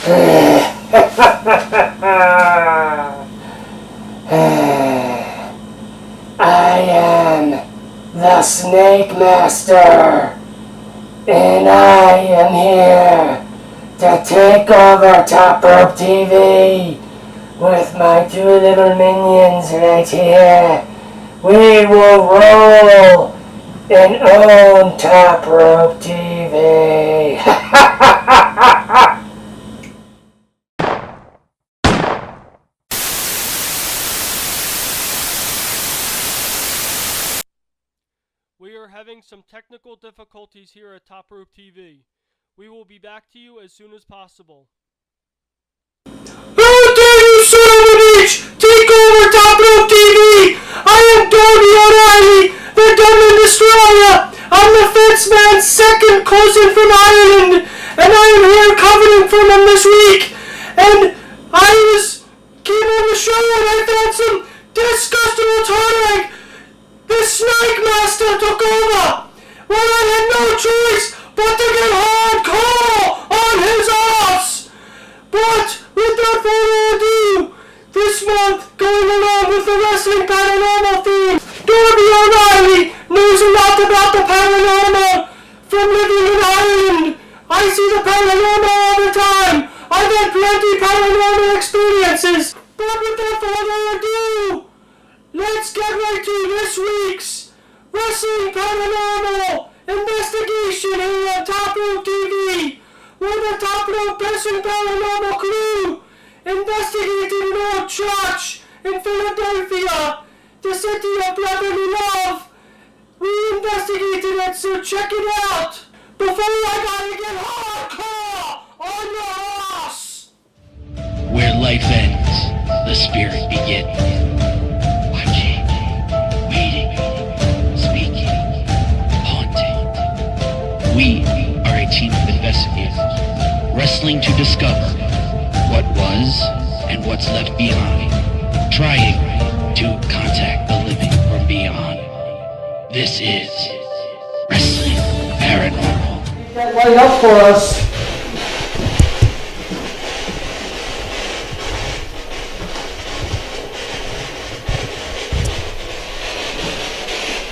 I am the Snake Master, and I am here to take over Top Rope TV with my two little minions right here. We will roll and own Top Rope TV. We are having some technical difficulties here at Top Rope TV. We will be back to you as soon as possible. How dare you, son of a bitch! Take over Top Rope TV! I am Darby O'Reilly, the Dublin Destroyer! I'm the fence man's second cousin from Ireland, and I am here covering for him this week. And came on the show and I found some disgusting rhetoric. The Snake Master took over. Well, I had no choice but to get hardcore on his ass. But without further ado, this month, going along with the Wrestling Paranormal theme, Darby O'Reilly knows a lot about the paranormal from living in Ireland. I see the paranormal all the time. I've had plenty paranormal experiences. But without further ado, let's get right to this week's Wrestling Paranormal investigation here on Top Rope TV, where the Top Rope Wrestling Paranormal crew investigated an old church in Philadelphia, the city of brotherly love. We investigated it, so check it out before I gotta get hardcore on your ass. Where life ends, the spirit begins. Watching, waiting, speaking, haunting. We are a team of investigators, wrestling to discover what was and what's left behind, trying to contact the living from beyond. This is Wrestling Paranormal. Keep that light up for us.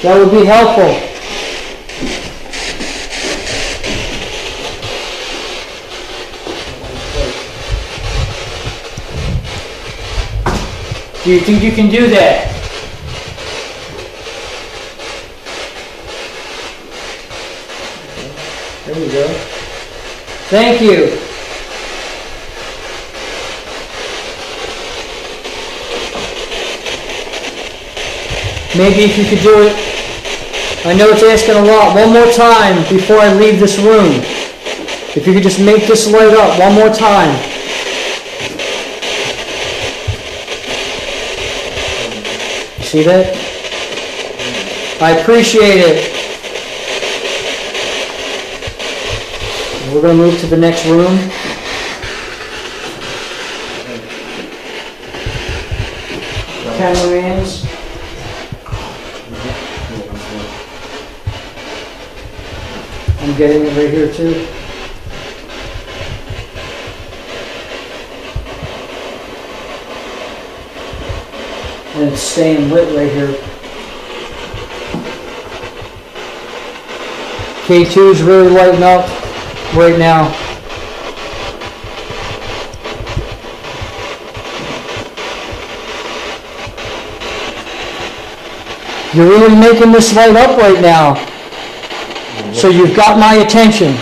That would be helpful. Do you think you can do that? There we go. Thank you. Maybe if you could do it, I know it's asking a lot, one more time before I leave this room. If you could just make this light up one more time. See that? I appreciate it. We're going to move to the next room. Cameramans. I'm getting it right here too. And it's staying lit right here. K2 is really lighting up right now. You're really making this light up right now. So you've got my attention.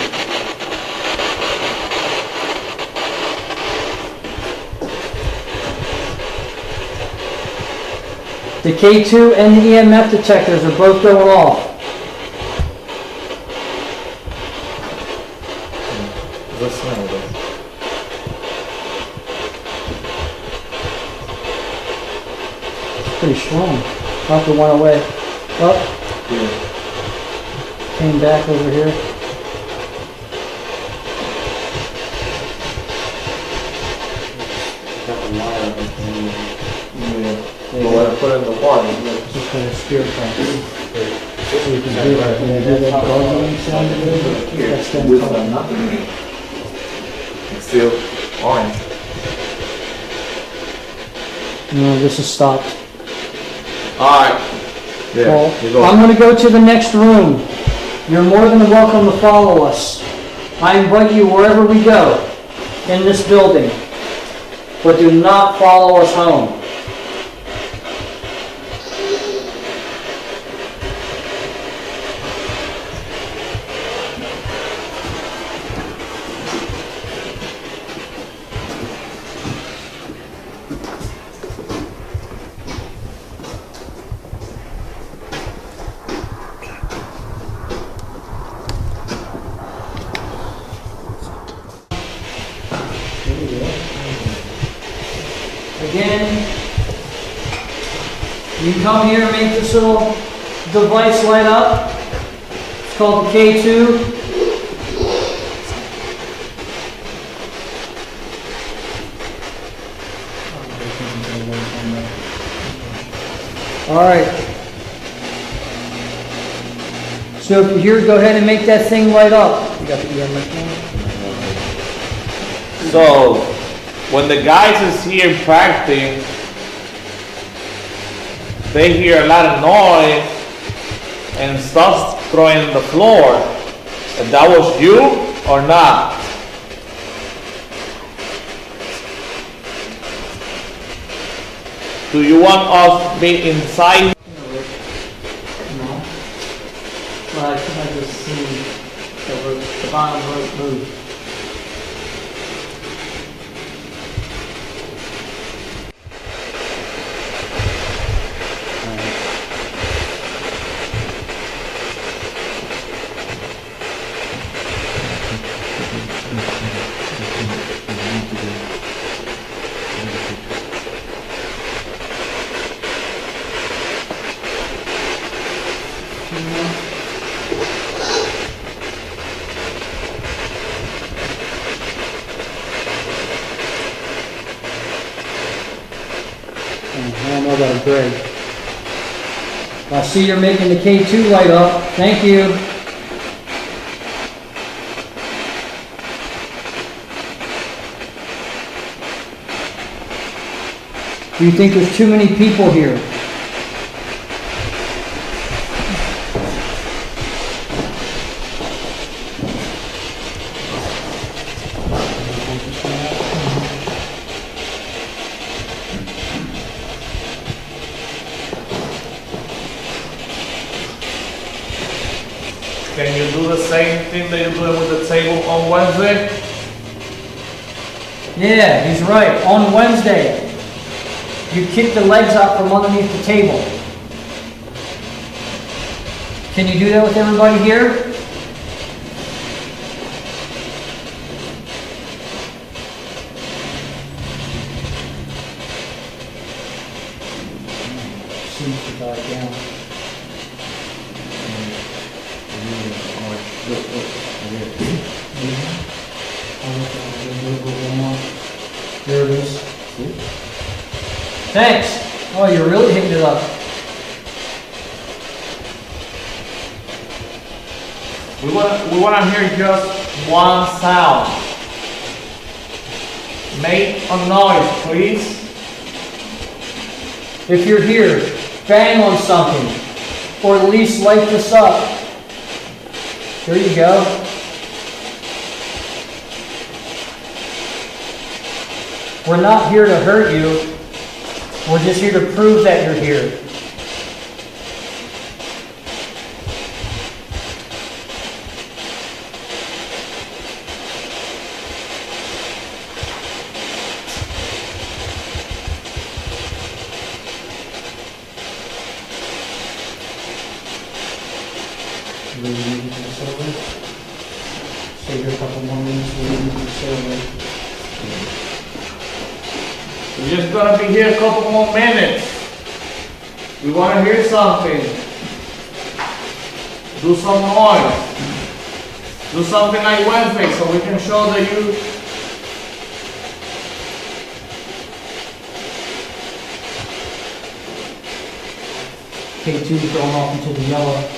The K2 and the EMF detectors are both going off. It's pretty strong. Up and one away. Up. Yeah. Came back over here. Got the wire right there. Yeah. Well, I put it in the water. Just kind of spirit box. So you can do that. And do that gargling sound a little bit. That's that with nothing. Still. Orange. No, this is stopped. Alright. Yeah, Well, you go. I'm going to go to the next room. You're more than welcome to follow us. I invite you wherever we go in this building, but do not follow us home. Again, you come here and make this little device light up. It's called the K2. All right. So if you're here, go ahead and make that thing light up. You got the EMF now? So, when the guys is here practicing, they hear a lot of noise and stuff throwing on the floor. And that was you or not? Do you want us to be inside? No. Well, I just see the bottom rope move. I don't know about a gray. I see you're making the K2 light up. Thank you. Do you think there's too many people here? Can you do the same thing that you're doing with the table on Wednesday? Yeah, he's right. On Wednesday, you kick the legs out from underneath the table. Can you do that with everybody here? Seems to die down. There it is. Thanks. Oh, you're really hitting it up. We want to hear just one sound. Make a noise, please. If you're here, bang on something, or at least light this up. There you go. We're not here to hurt you. We're just here to prove that you're here. Stay here a couple more minutes. We're just gonna be here a couple more minutes. We want to hear something. Do some noise. Do something like Wednesday so we can show that you. K2 going off into the yellow.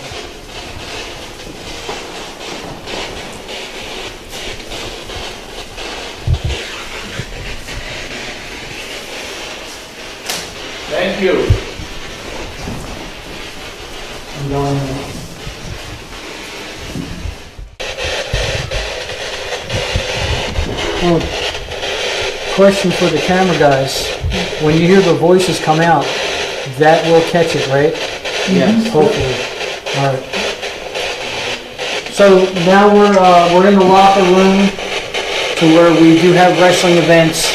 Well, question for the camera guys. When you hear the voices come out, that will catch it, right? Yes. Hopefully. All right. So now we're in the locker room to where we do have wrestling events,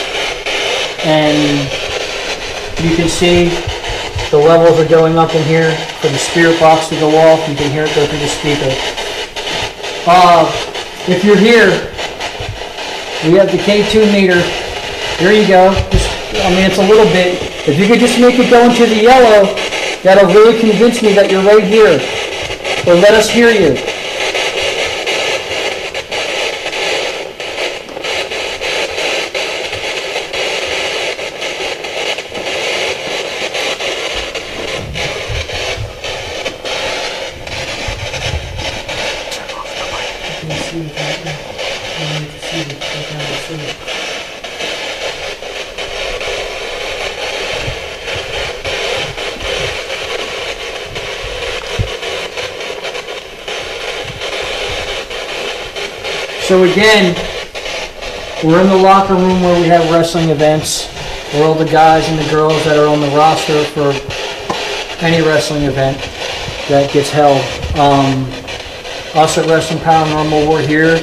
and you can see the levels are going up in here for the spirit box to go off. You can hear it go through the speaker. If you're here, we have the K2 meter. There you go. It's a little bit. If you could just make it go into the yellow, that'll really convince me that you're right here. Or let us hear you. So again, we're in the locker room where we have wrestling events, where all the guys and the girls that are on the roster for any wrestling event that gets held. Us at Wrestling Paranormal, we're here.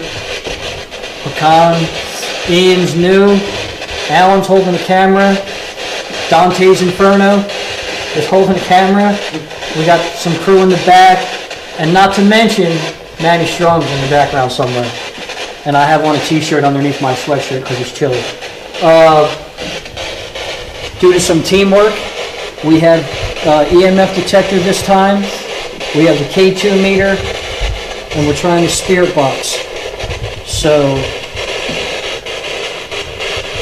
Pecan, Ian's new, Alan's holding the camera, Dante's Inferno is holding the camera. We got some crew in the back, and not to mention, Manny Strong's in the background somewhere. And I have on a t-shirt underneath my sweatshirt because it's chilly. Due to some teamwork, we have EMF detector this time. We have the K2 meter, and we're trying the spirit box. So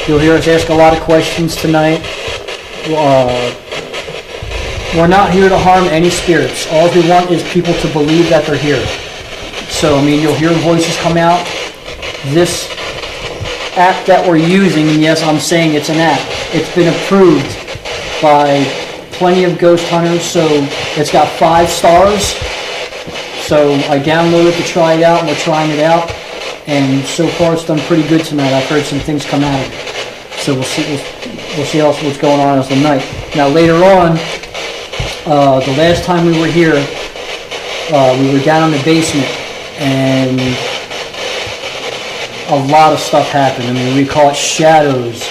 you'll hear us ask a lot of questions tonight. We're not here to harm any spirits. All we want is people to believe that they're here. So, you'll hear voices come out. This app that we're using, and yes, I'm saying it's an app, it's been approved by plenty of ghost hunters, so it's got 5 stars. So I downloaded it to try it out, and we're trying it out, and so far it's done pretty good tonight. I've heard some things come out of it. So we'll see also what's going on as the night. Now later on, the last time we were here, we were down in the basement, and a lot of stuff happened. We call it shadows,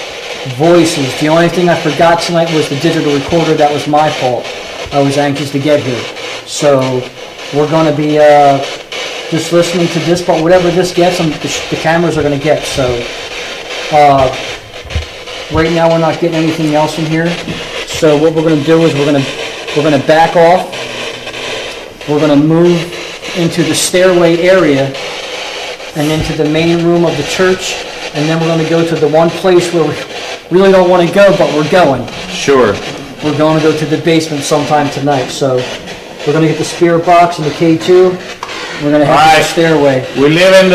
voices. The only thing I forgot tonight was the digital recorder. That was my fault. I was anxious to get here. So we're going to be just listening to this, but whatever this gets, the cameras are going to get. So right now we're not getting anything else in here. So what we're going to do is we're going to back off. We're going to move into the stairway area and into the main room of the church, and then we're going to go to the one place where we really don't want to go, but we're going. Sure. We're going to go to the basement sometime tonight, so we're going to get the spirit box and the K2. We're going to head to the stairway. We live in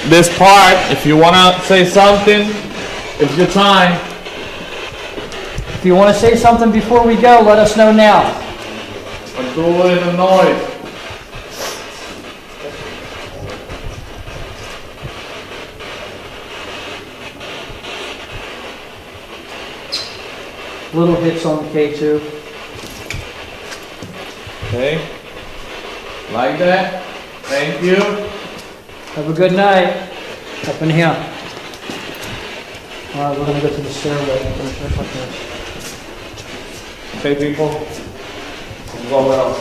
this part. If you want to say something, it's your time. If you want to say something before we go, let us know now. I'm doing the noise. Little hits on the K2. Okay. Like that. Thank you. Have a good night. Up in here. Alright, we're going to go to the stairway. Okay, people. Go well.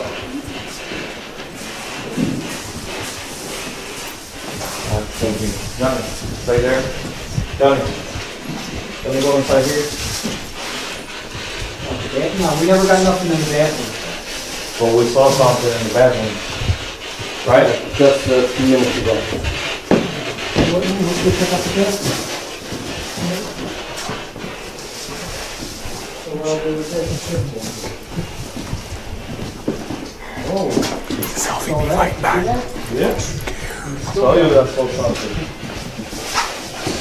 Thank you. Johnny, stay there. Johnny, let me go inside here. No, we never got nothing in the bathroom. Well, we saw something in the bathroom. Right? Just a few minutes ago. What did we pick up the bathroom? Selfie, be right back. Yeah. Saw you that saw something.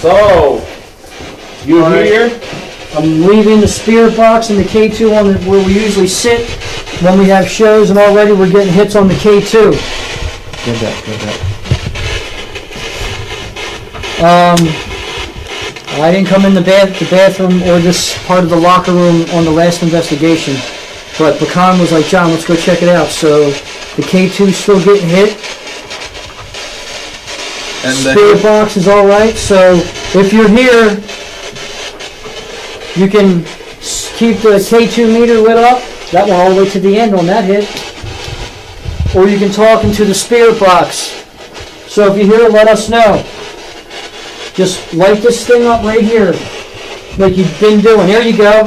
So, you here? I'm leaving the spirit box and the K2 on where we usually sit when we have shows, and already we're getting hits on the K2. Get that. I didn't come in the bathroom or this part of the locker room on the last investigation, but Pecan was like, John, let's go check it out. So the K2's still getting hit. And Spirit box is all right. So if you're here, you can keep the K2 meter lit up. That went all the way to the end on that hit. Or you can talk into the spirit box. So if you hear it, let us know. Just light this thing up right here, like you've been doing. There you go.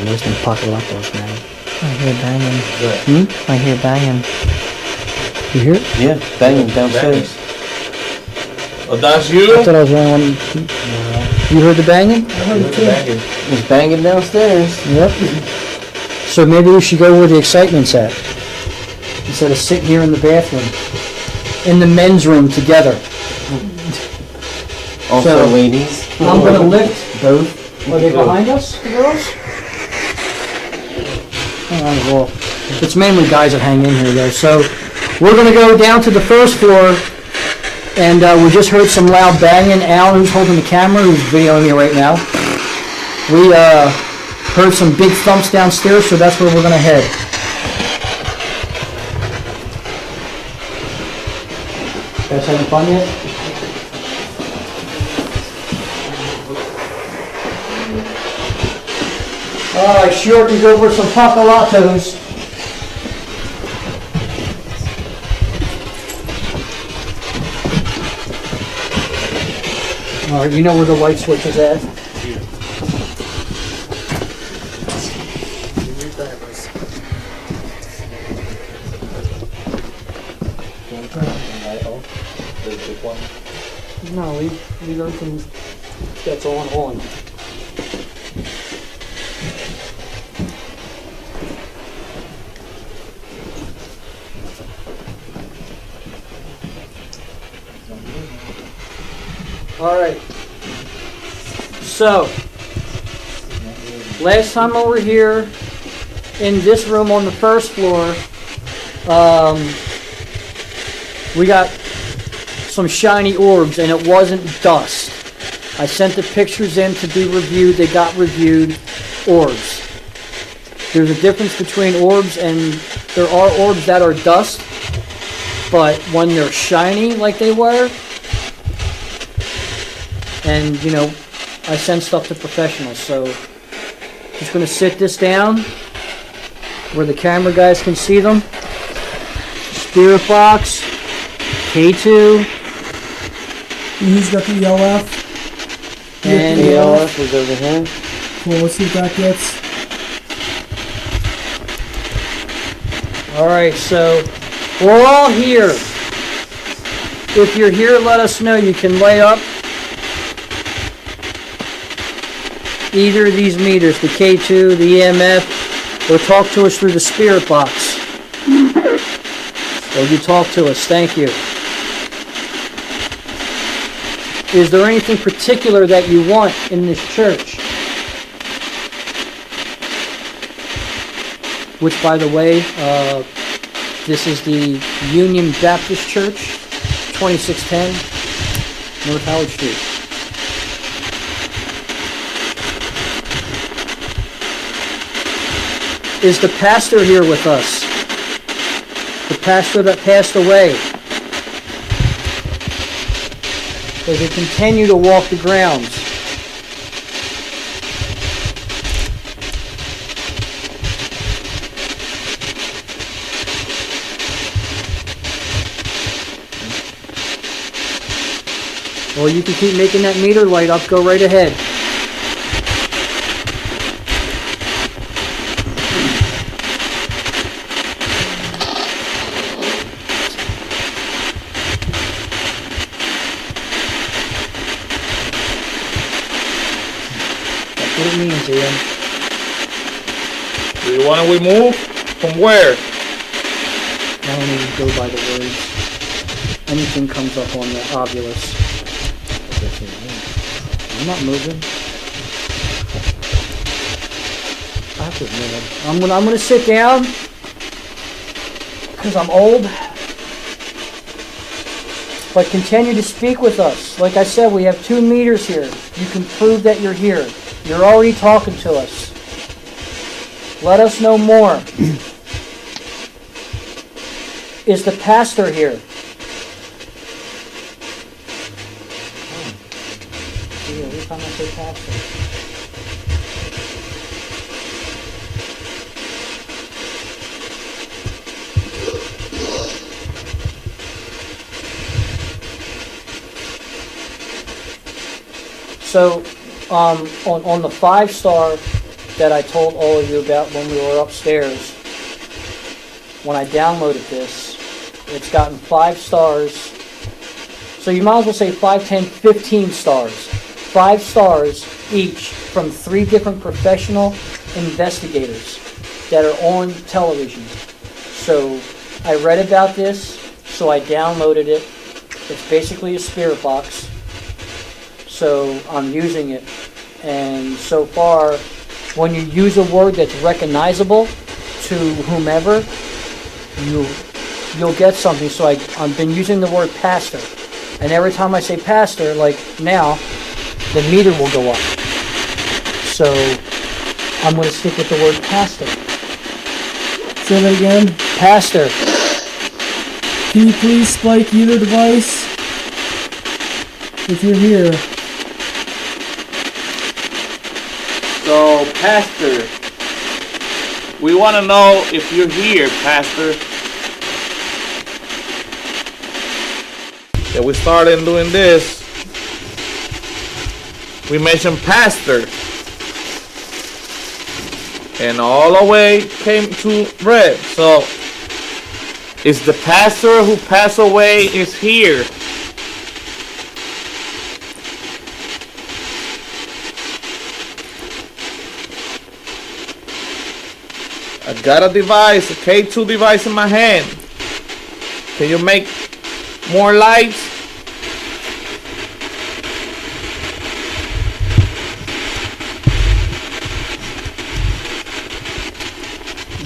There's some pocolatos, man. I hear banging. I hear banging. You hear it? Yeah, banging downstairs. Oh, that's you? I thought I was the only one. You heard the banging? I heard it too. He's banging downstairs. Yep. So maybe we should go where the excitement's at. Instead of sitting here in the bathroom. In the men's room together. Also, So- ladies. I'm going to lift both. Are they behind us, the girls? Alright, well, it's mainly guys that hang in here though. So we're going to go down to the first floor, and we just heard some loud banging. Alan, who's holding the camera, who's videoing me right now, we heard some big thumps downstairs, so that's where we're going to head. Guys having fun yet? Alright, sure can go for some pocolatos. Alright, you know where the light switch is at? No, leave everything that's on. Alright, so, last time over here, in this room on the first floor, we got some shiny orbs, and it wasn't dust. I sent the pictures in to be reviewed, they got reviewed, orbs. There's a difference between orbs, and there are orbs that are dust, but when they're shiny like they were, and, you know, I send stuff to professionals, so just going to sit this down where the camera guys can see them. Spirit box, K2. He's got the ELF. And The ALF is over here. Cool, let's see what that gets. Alright, so we're all here. If you're here, let us know. You can lay up either of these meters, the K2, the EMF, or talk to us through the spirit box. Or you talk to us. Thank you. Is there anything particular that you want in this church? Which, by the way, this is the Union Baptist Church, 2610 North Howard Street. Is the pastor here with us? The pastor that passed away? Does he continue to walk the grounds? Or you can keep making that meter light up, go right ahead. That's what it means, Ian. Do you want to we move? From where? I don't even go by the words. Anything comes up on the obulus. I'm not moving. I'm gonna sit down because I'm old. But continue to speak with us. Like I said, we have 2 meters here. You can prove that you're here. You're already talking to us. Let us know more. Is the pastor here? See, every time I say pastor. So, on the 5-star that I told all of you about when we were upstairs, when I downloaded this, it's gotten 5 stars. So you might as well say 5, 10, 15 stars. 5 stars each from 3 different professional investigators that are on television. So I read about this, so I downloaded it. It's basically a spirit box. So I'm using it, and so far, when you use a word that's recognizable to whomever, you'll get something. So I've been using the word pastor, and every time I say pastor, like now, the meter will go up. So I'm going to stick with the word pastor. Say that again. Pastor. Can you please spike either device? If you're here. So, Pastor, we want to know if you're here, Pastor. Yeah, we started doing this. We mentioned Pastor. And all the way came to red. So, is the pastor who passed away is here? I got a device, a K2 device in my hand. Can you make more lights?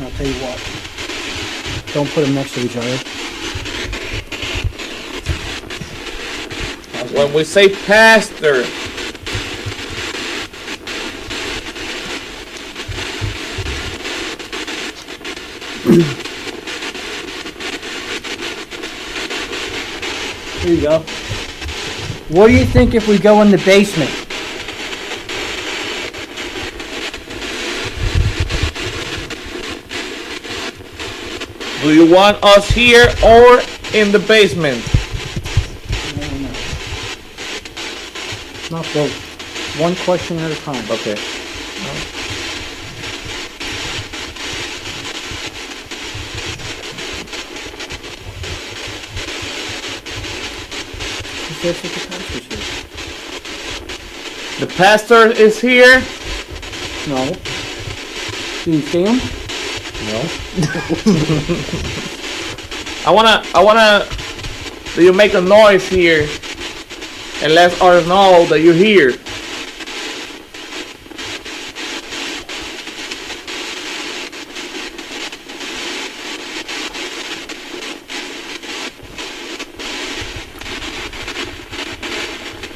I'll tell you what. Don't put them next to each other. When we say pastor, Here you go. What do you think if we go in the basement? do you want us here or in the basement? Not both. One question at a time. Okay. The pastor is here. No. Do you see him? No. I wanna. Do you make a noise here and let us know that you're here?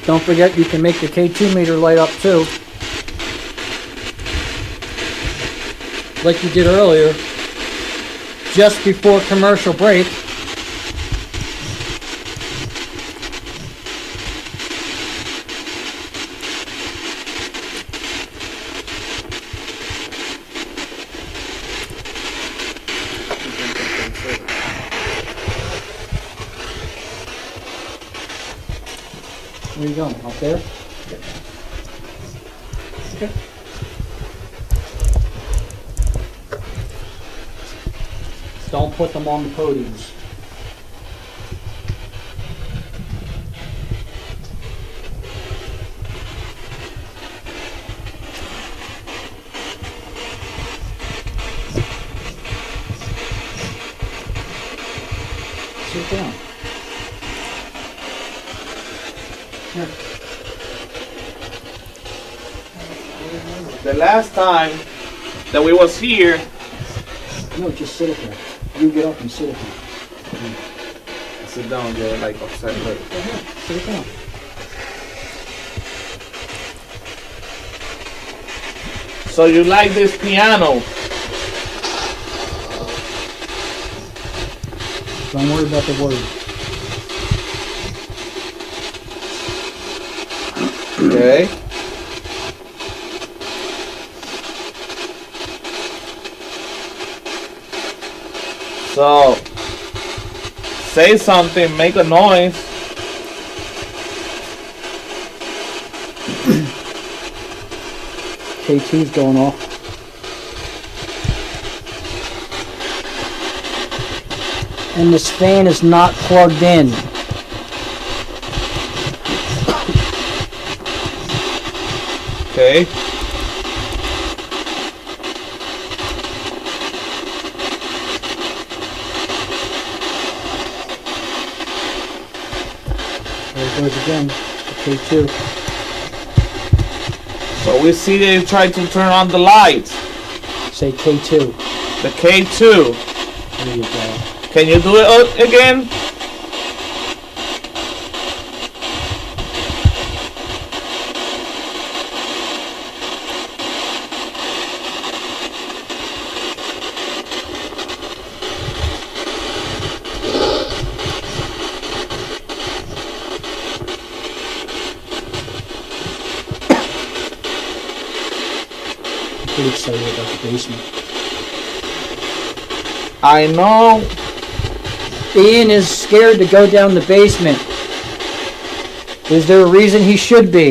Don't forget you can make the K2 meter light up too. Like you did earlier, just before commercial break. Where are you going? Up there? Okay. Don't put them on the podiums. sit down. Here. The last time that we was here, No, just sit up there. You get up and sit up there. sit down, you're like upset. Right here. Sit it down. So you like this piano? Don't worry about the word. Okay. So, say something, make a noise. K2's going off. And this fan is not plugged in. Okay. There it goes again. K2. So we see they try to turn on the lights. Say K2. The K2. There you go. Can you do it again? Pretty excited about the basement. I know. Ian is scared to go down the basement. Is there a reason he should be?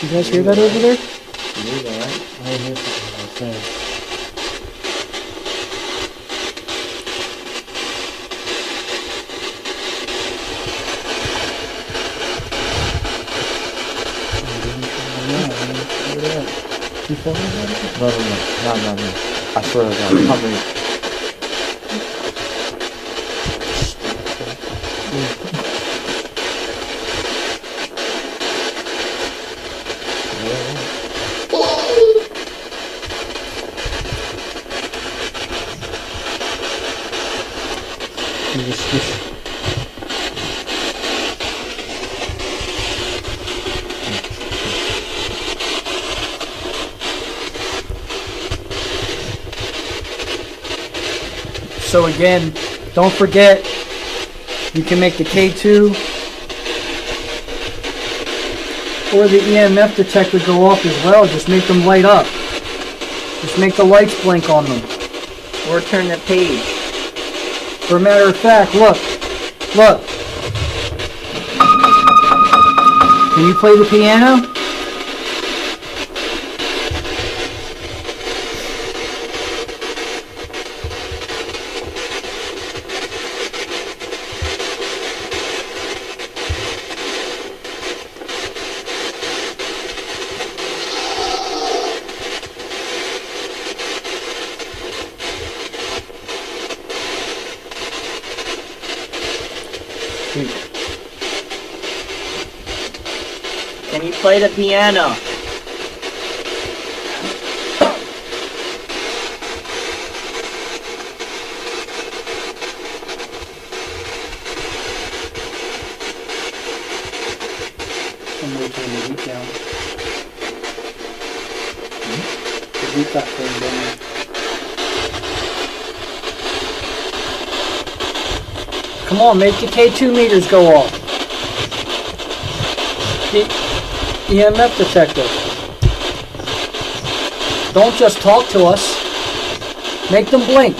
You guys hear that over there? You hear that, right? I hear something I was saying. You falling about it? No. I swear to God, I'm ready. You just squish. So again, don't forget, you can make the K2 or the EMF detector go off as well. Just make them light up. Just make the lights blink on them. Or turn the page. For a matter of fact, look. Can you play the piano? Can you play the piano? Somebody turn the heat down. The heat got turned down. Come on, make the K2 meters go off. The EMF detector. Don't just talk to us. Make them blink.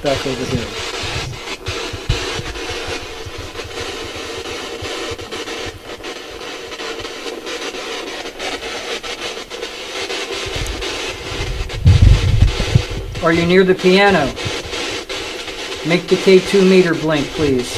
back over here. Are you near the piano? Make the K2 meter blink, please.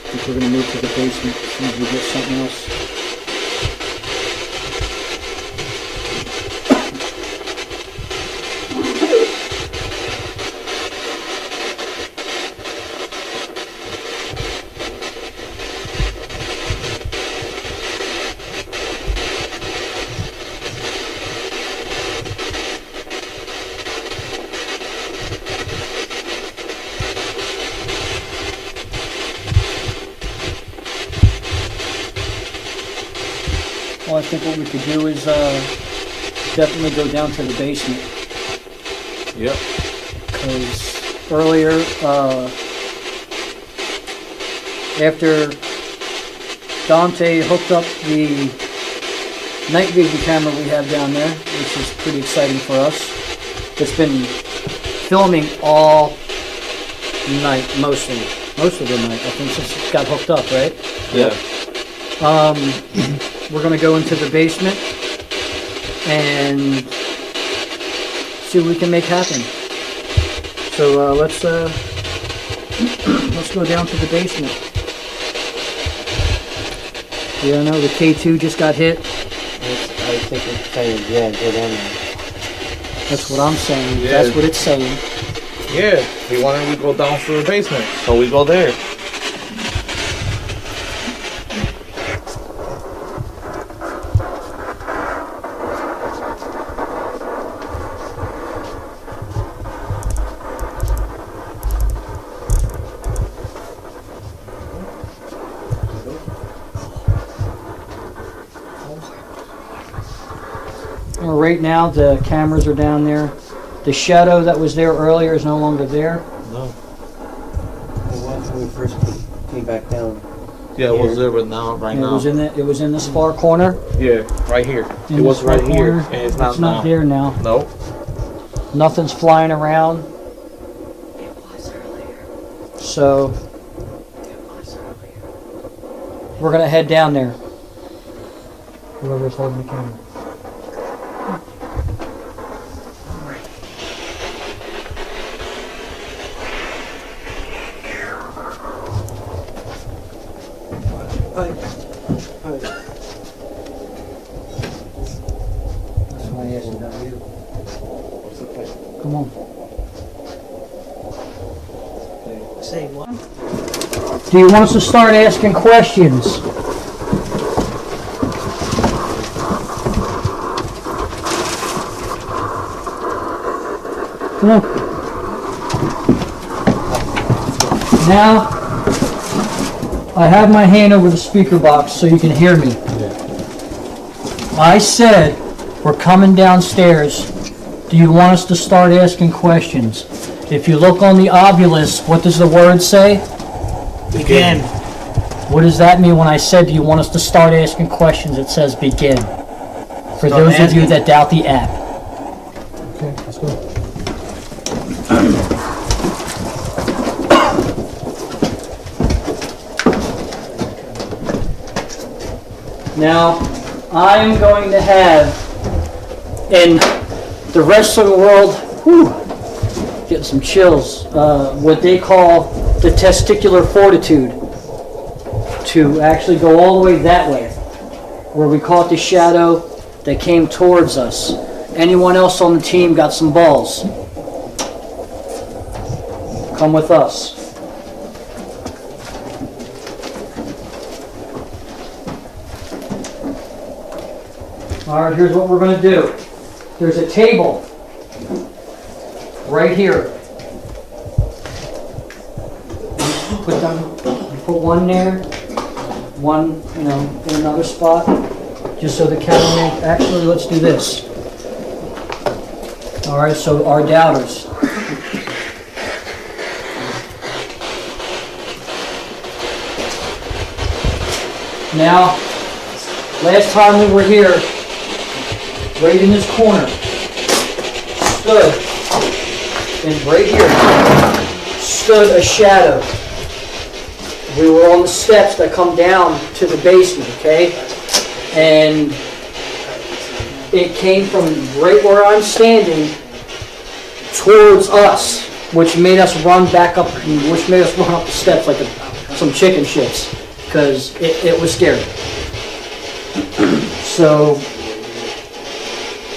I think we're going to move to the basement as soon as we get something else. Well, I think what we could do is definitely go down to the basement. Yep. Because earlier, after Dante hooked up the night vision camera we have down there, which is pretty exciting for us. It's been filming all night, most of the night, I think, since it got hooked up, right? Yeah. We're going to go into the basement and see what we can make happen. So let's go down to the basement. Yeah, I know the K2 just got hit. I think it's saying, yeah, get in there. That's what I'm saying. Yeah. That's what it's saying. Yeah, he wanted to go down to the basement, so we go there. Right now, the cameras are down there. The shadow that was there earlier is no longer there. No. It was when we first came back down. Yeah, it was there, but now, right now. It was in this far corner. Yeah, right here. In It was this far right here, corner. and it's not now. There now. Nope. Nothing's flying around. It was earlier. So It was earlier. we're gonna head down there. Whoever's holding the camera. That's why I asked about you. Come on. Say what? Do you want us to start asking questions? Come on. Now, I have my hand over the speaker box so you can hear me. I said, we're coming downstairs. Do you want us to start asking questions? If you look on the obelisk, what does the word say? Begin. What does that mean when I said, do you want us to start asking questions? It says begin. For those of you that doubt the app. Okay, let's go. Now, I'm going to have, in the wrestling world, getting some chills, what they call the testicular fortitude, to actually go all the way that way, where we caught the shadow that came towards us. Anyone else on the team got some balls? Come with us. Alright, here's what we're going to do. There's a table right here. Put one there, one, in another spot, just so the cameraman, actually, let's do this. Alright, so our doubters. Now, last time we were here, right in this corner, stood, and right here, stood a shadow. We were on the steps that come down to the basement, okay? And it came from right where I'm standing towards us, which made us run back up, which made us run up the steps like some chicken shits, because it was scary. So,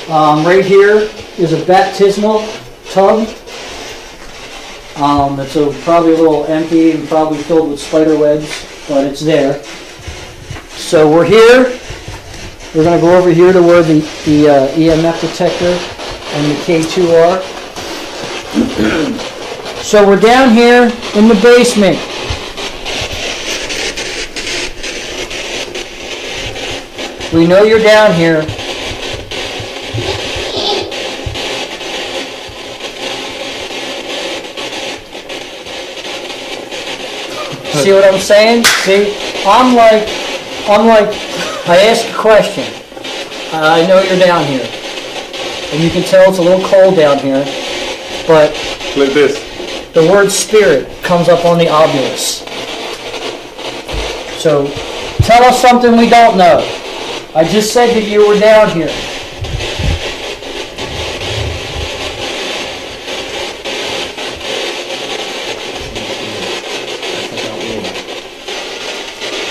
right here is a baptismal tub. It's probably a little empty and probably filled with spider webs, but it's there. So we're here. We're going to go over here to where the EMF detector and the K2 are. So we're down here in the basement. We know you're down here. See what I'm saying? See, I'm like, I ask a question. I know you're down here, and you can tell it's a little cold down here, but Like this. the word spirit comes up on the obulus. So, tell us something we don't know. I just said that you were down here.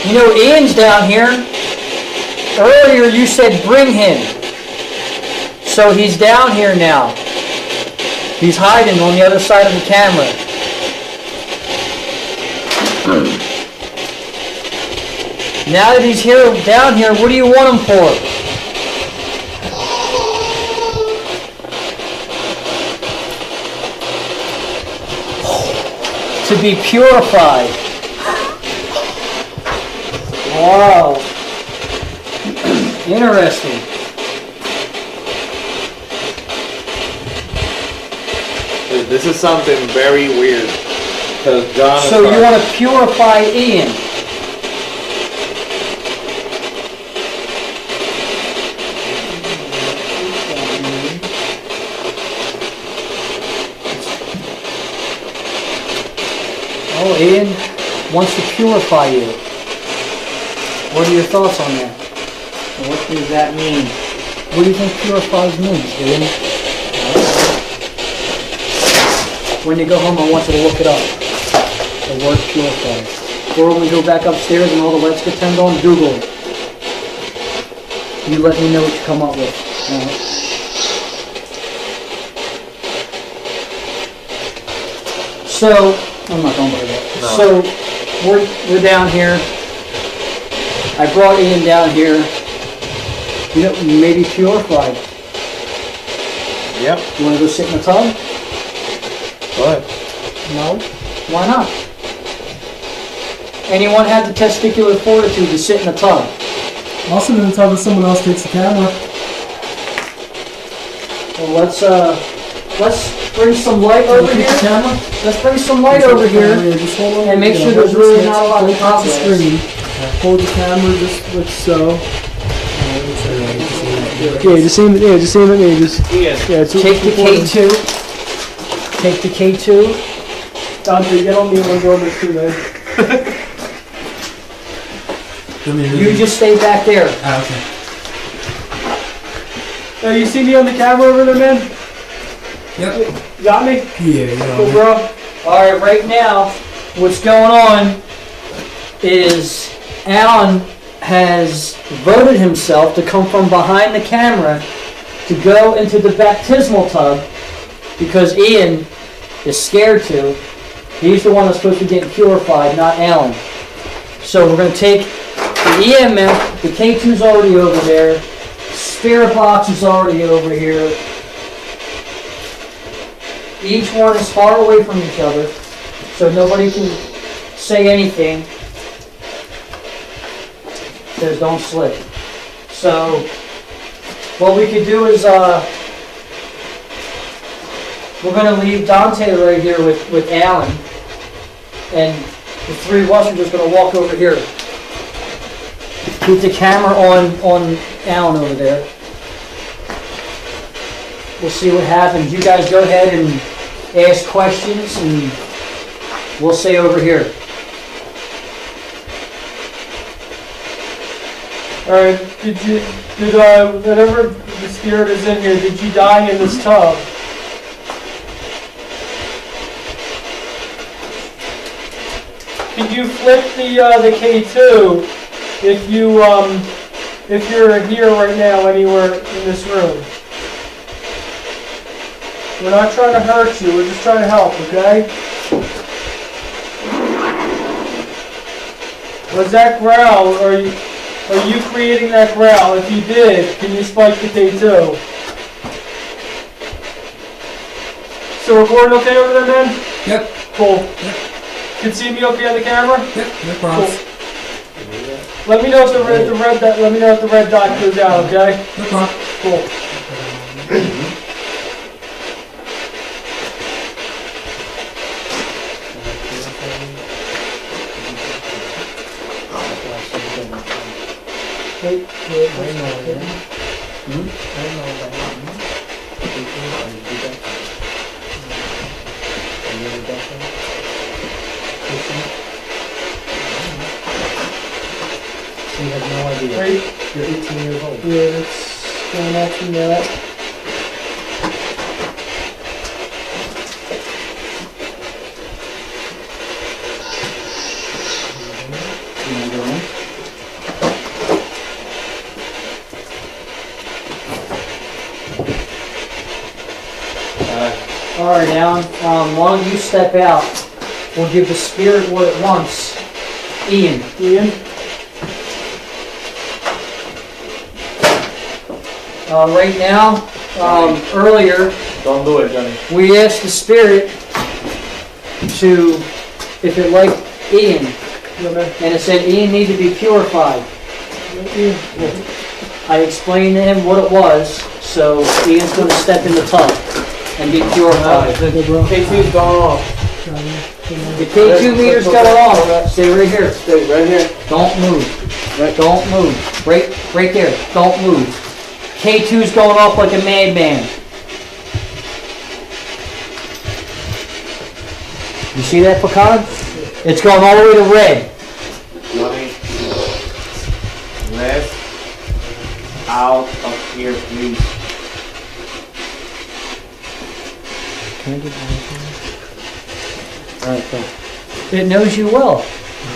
You know, Ian's down here. Earlier you said bring him. So he's down here now. He's hiding on the other side of the camera. Now that he's here, down here, what do you want him for? To be purified. Wow. Interesting. This is something very weird. Because John is So you want to purify Ian. Oh, Ian wants to purify you. What are your thoughts on that? What does that mean? What do you think purifies means, Ian? When you go home, I want you to look it up. The word purify. Or when we go back upstairs and all the lights get turned on, Google it. You let me know what you come up with. So, I'm not going to worry about it. No. So, we're down here. I brought Ian down here. You know, maybe purified. Yep. You want to go sit in the tub? Go ahead. No. Why not? Anyone have the testicular fortitude to sit in the tub? I'll sit in the tub if someone else takes the camera. Well, let's bring some light over Take the here. camera. Let's bring some light over here. Yeah, just hold on. And make sure hold there's this really next- not a lot of don't touch the cobwebs. screen. Hold the camera just like so. Yeah, just aim it. Yeah, just aim it. Yeah, just Ian. yeah. Take the K2. Take the K2. Dante, get on me when I go on this too, man. You just stay back there. Okay. Hey, you see me on the camera over there, man? Yep. You got me? Yeah, Cool, bro. Alright, right now, what's going on is Alan has voted himself to come from behind the camera to go into the baptismal tub because Ian is scared to. He's the one that's supposed to be getting purified, not Alan. So we're going to take the EMF, the K2's already over there, spirit box is already over here. Each one is far away from each other, so nobody can say anything. Says don't slip. So what we could do is we're going to leave Dante right here with Alan, and the three of us are just going to walk over here. Keep the camera on Alan over there. We'll see what happens. You guys go ahead and ask questions, and we'll stay over here. Alright, whatever the spirit is in here, did you die in this tub? Can you flip the K2 if you're here right now anywhere in this room? We're not trying to hurt you, we're just trying to help, okay? Was that growl, are you creating that growl? If you did, can you spike the K2? So recording okay over there, man? Yep. Cool. Yep. Can see me okay on the camera? Yep, no problem. Cool. Let me know if the red dot goes out, okay? No problem. Cool. You have no idea. Right? You're 18 years old. Yeah, that's going off from that. Alright, Alan, why don't you step out? We'll give the spirit what it wants. Ian. Right now, earlier, Don't do it, Johnny. we asked the spirit to, if it liked Ian, and it said Ian needed to be purified. I explained to him what it was, so Ian's going to step in the tub and be purified. K2's gone off. The K2 meter's going off. Stay right here. Stay right here. Don't move. Don't move. Right there. Don't move. K2's going off like a madman. You see that, Pecan? It's going all the way to red. Johnny, let's out of here, please. Can I get out of here? Alright, go. It knows you well.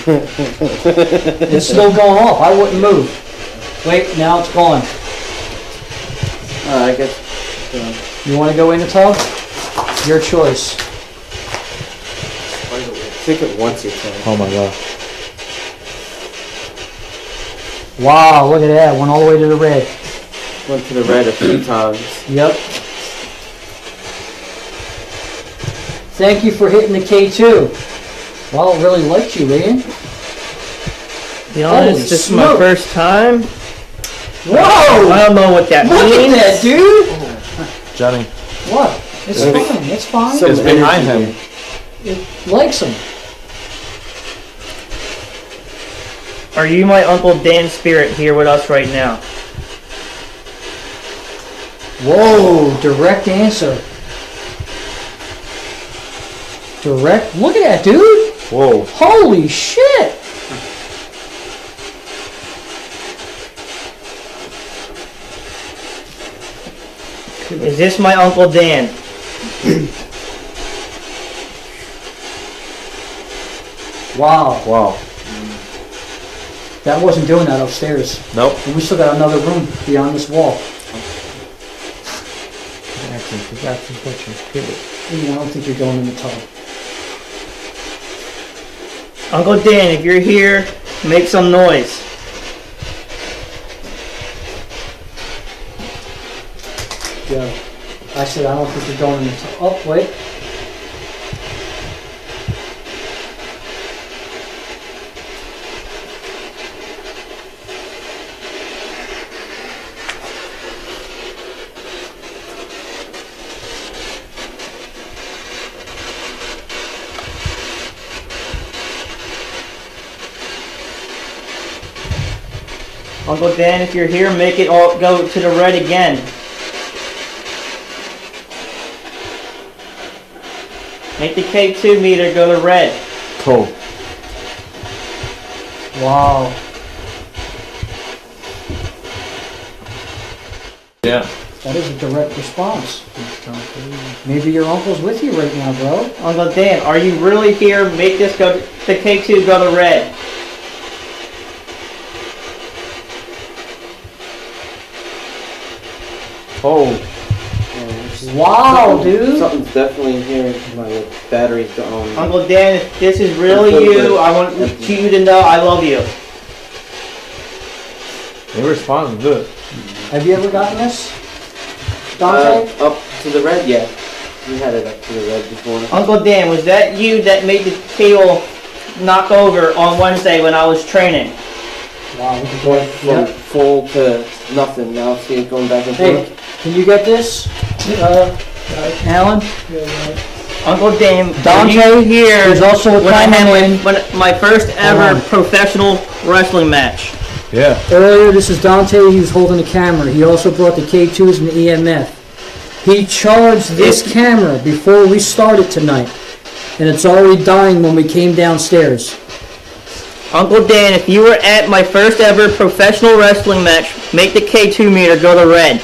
It's still going off. I wouldn't move. Wait, now it's gone. I guess. You want to go in the tub? Your choice. Take it once you can. Oh my god. Wow, look at that. Went all the way to the red. Went to the red a few times. Yep. Thank you for hitting the K2. Well, it really liked you, Ian. Be honest, this is my smoke. first time. Whoa! I don't know what that Look at means. that, dude! Johnny. What? It's fine. It's fine. Some It's behind energy. him. It likes him. Are you my Uncle Dan's spirit here with us right now? Whoa, direct answer. Direct? Look at that, dude! Whoa. Holy shit! Is this my Uncle Dan? Wow, Wow. that wasn't doing that upstairs. Nope. And we still got another room beyond this wall. I don't think you're going in the tub. Uncle Dan, if you're here, make some noise. Yeah. I said I don't think you're going in the tub. Oh, wait. Uncle Dan, if you're here, make it all go to the red again. Make the K2 meter go to red. Cool. Wow. Yeah. That is a direct response. Maybe your uncle's with you right now, bro. Uncle Dan, are you really here? Make this go, the K2 go to red. Oh. Wow, dude. Something's definitely in here. My battery's gone. Uncle Dan, if this is really you, I want you to know I love you. They respond good. Have you ever gotten this, Dante? Up to the red, yeah. We had it up to the red before. Uncle Dan, was that you that made the table knock over on Wednesday when I was training? Wow. Went from full to nothing. Now see it going back and forth. Hey, can you get this, Alan? Uncle Dan, Dante were you here is also a when I cameraman. had my first ever professional wrestling match. Yeah. Earlier, this is Dante. He was holding the camera. He also brought the K2s and the EMF. He charged this camera before we started tonight, and it's already dying when we came downstairs. Uncle Dan, if you were at my first ever professional wrestling match, make the K2 meter go to red.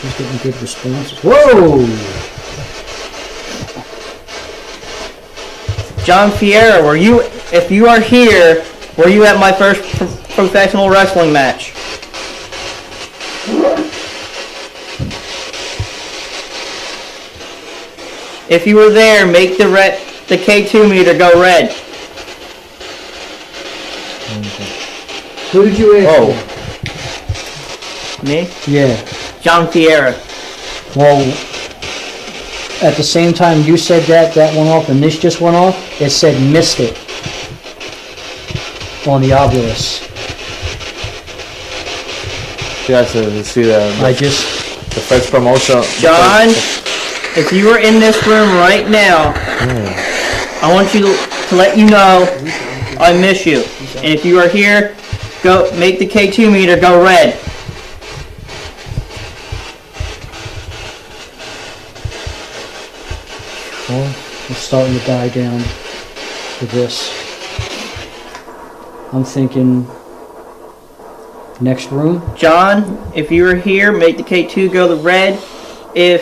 He's getting good responses. Whoa! John Fiera, if you are here, were you at my first professional wrestling match? If you were there, make the K2 meter go red. Who did you ask for? Me? Yeah. John Fiera. Well, at the same time you said that went off and this just went off, it said missed it on the obulus. You guys see the first promotion. John, if you were in this room right now, I want you to let you know I miss you. And if you are here, go make the K2 meter go red. Well, it's starting to die down with this. I'm thinking next room. John, if you are here, make the K2 go to red. If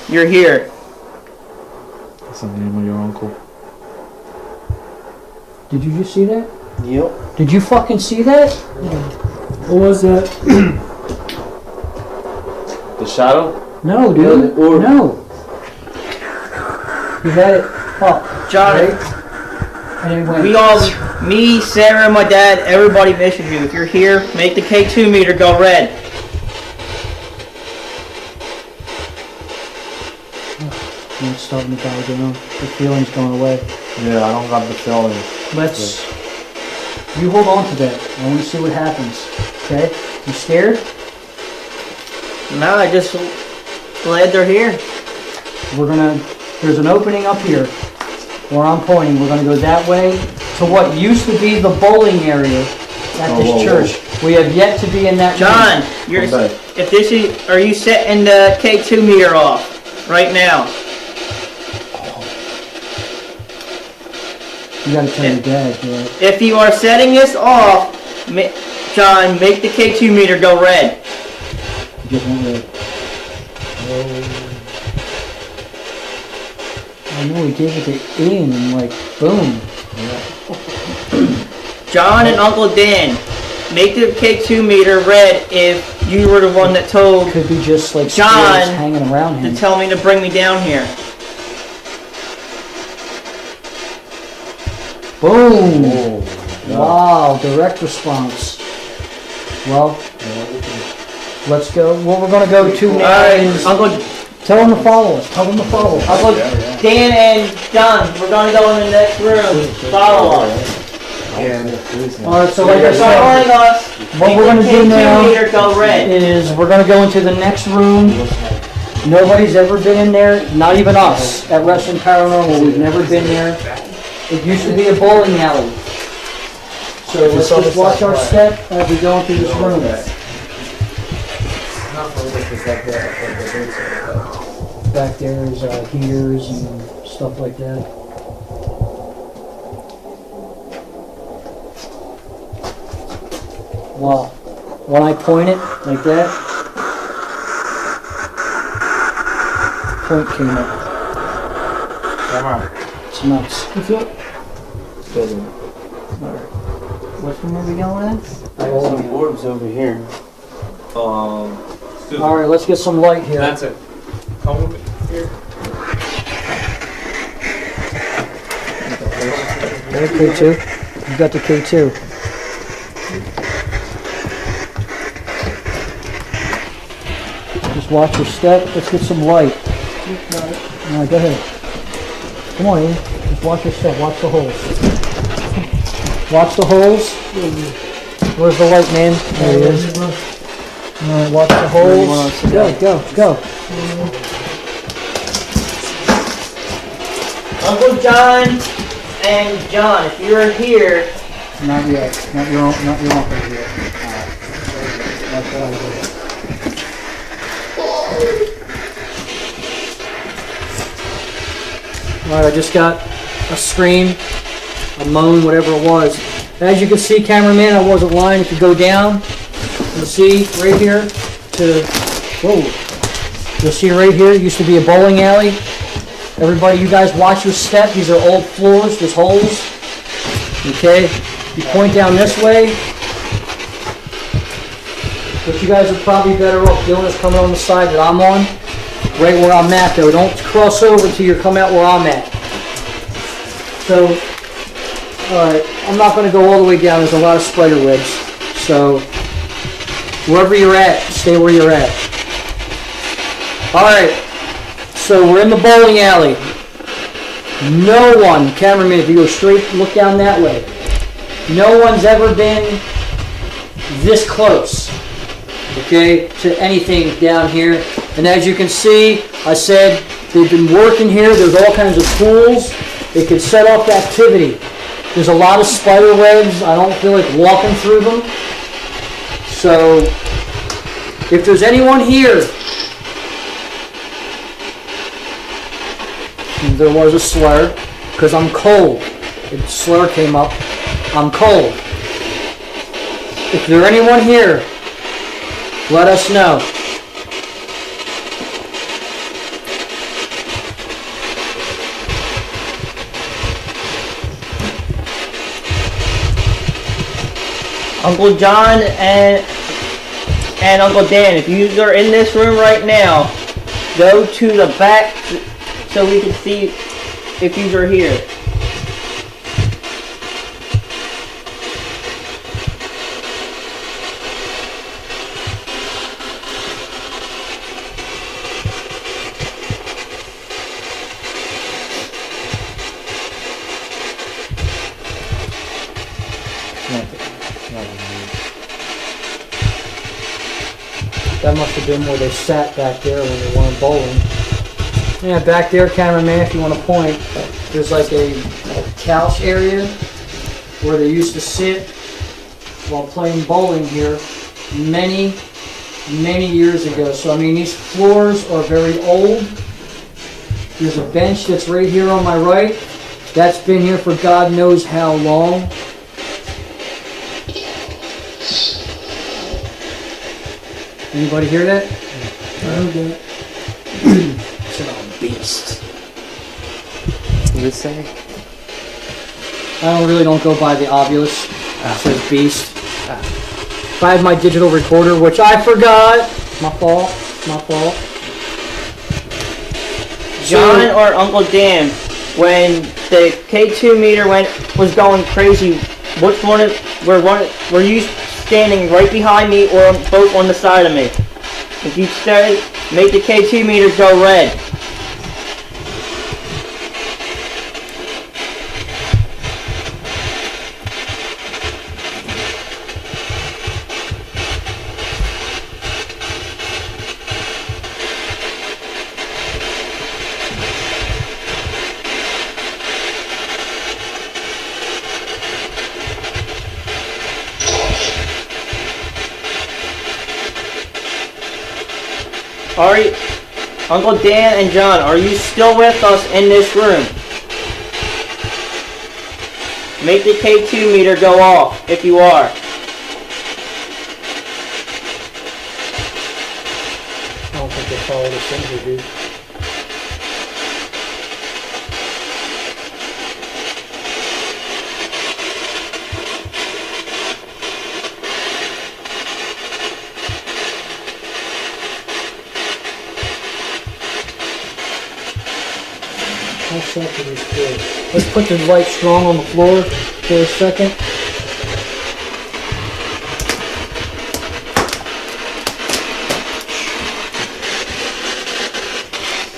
you're here. That's the name of your uncle. Did you just see that? Yep. Did you fucking see that? What was that? The shadow? No, dude. Or- No. He had it up, John, right? And it went. me, Sarah, my dad, everybody misses you. If you're here, make the K2 meter go red. It's starting to die down. The feeling's going away. Yeah, I don't got the feeling. Let's. You hold on to that. I want to see what happens. Okay? You scared? No, I just glad they're here. We're gonna. There's an opening up here where I'm pointing. We're gonna go that way to what used to be the bowling area at this church. We have yet to be in that. John, room. are you setting the K2 meter off right now? You gotta tell your dad, right? If you are setting this off, John, make the K2 meter go red. You just went red. I know he gave it to Ian and like boom. John and Uncle Dan, make the K2 meter red if you were the one that told Could be just like John spirits hanging around him. to tell me to bring me down here. Boom! Wow, direct response. Well, let's go. What we're gonna go to now is Uncle tell them to follow us. Tell them to follow us. Dan and John, we're gonna go in the next room. Follow us. Alright, so like I Following said, us. what we're gonna do now Meter go red. is we're gonna go into the next room. Nobody's ever been in there, not even us at Wrestling Paranormal. We've never been there. It used to be a bowling alley. So let's just watch our step as we go into this room. Back there is heaters and stuff like that. Wow. When I point it like that, point came up. Come on. It's nuts. Which room are we going in? Some orbs over here. Alright, let's get some light here. That's it. Come with me here. K2. You got the K2. Just watch your step. Let's get some light. Alright, go ahead. Come on, Ian. Just watch your step. Watch the holes. Watch the holes. Where's the light, man? There he is. Alright, watch the holes. Go. Uncle John and John, if you're here, Not yet. Not your uncle yet. That's what I did. Alright, I just got a scream, a moan, whatever it was. As you can see, cameraman, I wasn't lying. If you go down, you'll see right here you'll see right here, it used to be a bowling alley. Everybody, you guys watch your step. These are old floors, there's holes. Okay, you point down this way. What you guys are probably better off doing is coming on the side that I'm on. Right where I'm at though. Don't cross over till you come out where I'm at. So, alright, I'm not going to go all the way down. There's a lot of spider webs. So, wherever you're at, stay where you're at. Alright, so we're in the bowling alley. No one, cameraman, if you go straight, look down that way. No one's ever been this close, okay, to anything down here. And as you can see, I said they've been working here. There's all kinds of tools. They could set off activity. There's a lot of spider webs. I don't feel like walking through them. So, if there's anyone here, there was a slur, because I'm cold. The slur came up. I'm cold. If there's anyone here, let us know. Uncle John and Uncle Dan, if you are in this room right now, go to the back so we can see if you are here. That must have been where they sat back there when they weren't bowling. Yeah, back there, cameraman, if you want to point, there's like a couch area where they used to sit while playing bowling here many years ago. So, I mean, these floors are very old. There's a bench that's right here on my right. That's been here for God knows how long. Anybody hear that? Okay. It's a beast. What did it say? I really don't go by the obvious. It says beast. If I had my digital recorder, which I forgot. My fault. John or Uncle Dan, when the K2 meter was going crazy, which one were you standing right behind me or both on the side of me? If you started, make the K2 meter go red. Are you, Uncle Dan and John, are you still with us in this room? Make the K2 meter go off if you are. I don't think they follow the sensor, dude. How second is good? Let's put the light strong on the floor for a second.